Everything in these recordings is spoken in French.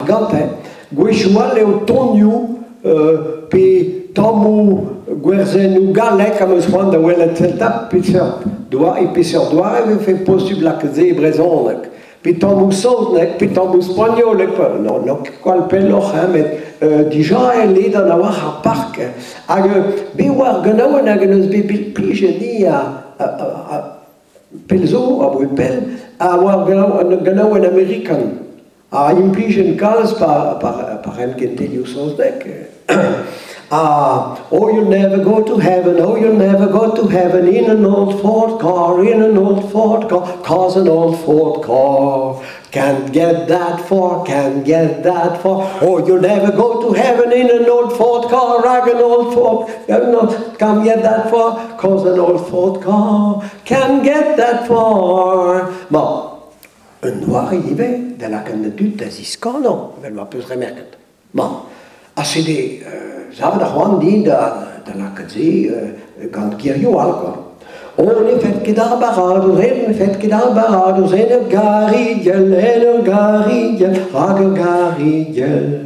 argante, Gueshua leo tonio, pe tamu guerzenu galek am eus c'hoant da welet celta, piseur doa e piseur doa e fait possible la ze brezonek. Pe tamu saonek, pe tamu spagnolek, non, qual pelloch, met dija e led an a war ar park. Hag be war ganaouan hag eus be pilplijeni a pelzo, a boe pel, a war ganaouan Amerikan. A implijen kalz par enkentelio saonek. Oh, you'll never go to heaven, oh, you'll never go to heaven in an old Ford car, in an old Ford car, 'cause an old Ford car can't get that far, can't get that far. Oh, you'll never go to heaven in an old Ford car, like an old Ford, can't get that far, 'cause an old Ford car can't get that far. Bon, un noir il y avait de la candidature d'Aziscano, elle va plus remerquer. Bon, assez des Zava da c'hoant din da la kaze gant kirioal, quoi. On est fait ket ar baradoz, on est fait ket ar baradoz, en ur garidiel, rag ur garidiel.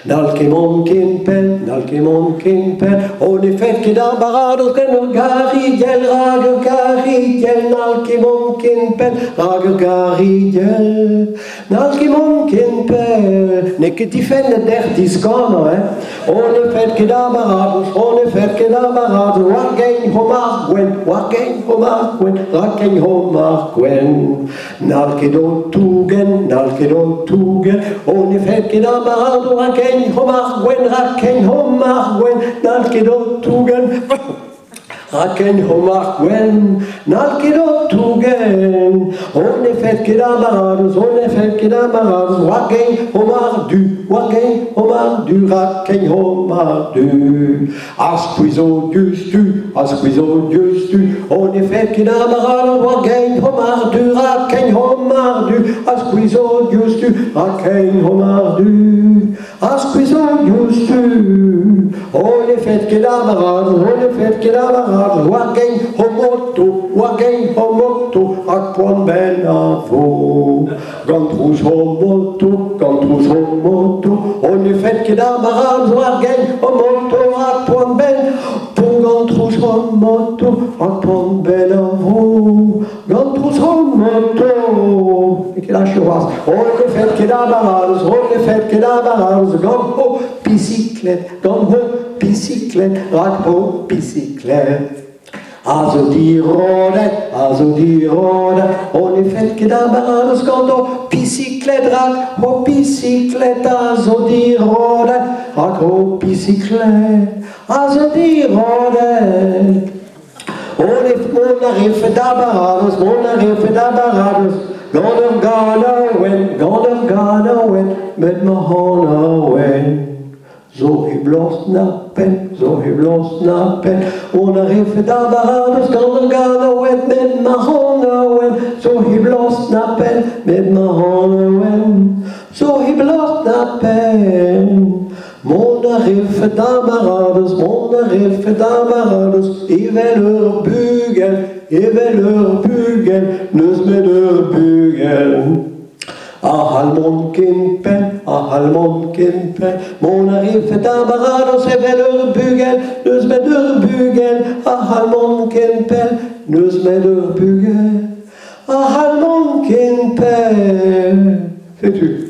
Nal ket mont ken pel, on est fait ket ar baradoz, en ur garidiel, rag ur garidiel. Nal ket mont ken pel, rag ur garidiel. Nal ket mont ken pel, ne ket difennet der discano, On est fait ket ar baradoz, on est fait ket ar baradoz, wargein homar gwen, rakein homar gwen. Nal ket o tougen, on est fait ket ar baradoz, rakein homar gwen, nal ket o tougen. Rakein homar gwen, nal ket o tougen. On est fait ket ar baradoz, wargein homar du, rakein homar du. Asquizo justu, on est fait ket ar baradoz, wargein homar du, rakein homar du. Asquizo justu, rakein homar du. Asquizo justu, on est fait ket ar baradoz, wargein homoto, ak poan ben a vo. Gantrouch homoto, on est fait ket ar baradoz, wargein homoto, ak poan ben. Gantrouch homoto, ak poan ben a vo. Gantrouch homoto, et ket a chouaz. On est fait ket ar baradoz, gant ho bicyclette, rak ho bicyclette. Azo di rodet, on est fait ket ar baradoz, gant ho bicyclette, rak ho bicyclette. Azo di rodet, rak ho bicyclette. Azo di rodet. On a refait ar baradoz, gant ur gana wen, met ma hana wen. Zo he blost na pen, on a refait ar baradoz, gant ur gana wen, met ma hana wen. Zo he blost na pen, met ma hana wen. Zo he blost na pen. Mon a refait ar baradoz, evel ur bugel, neus met ur bugel. Halmon ken pen, mon a refait ar baradoz, evel ur bugel, neus met ur bugel. Halmon ken pen, neus met ur bugel. Halmon ken pen. Fais-tu?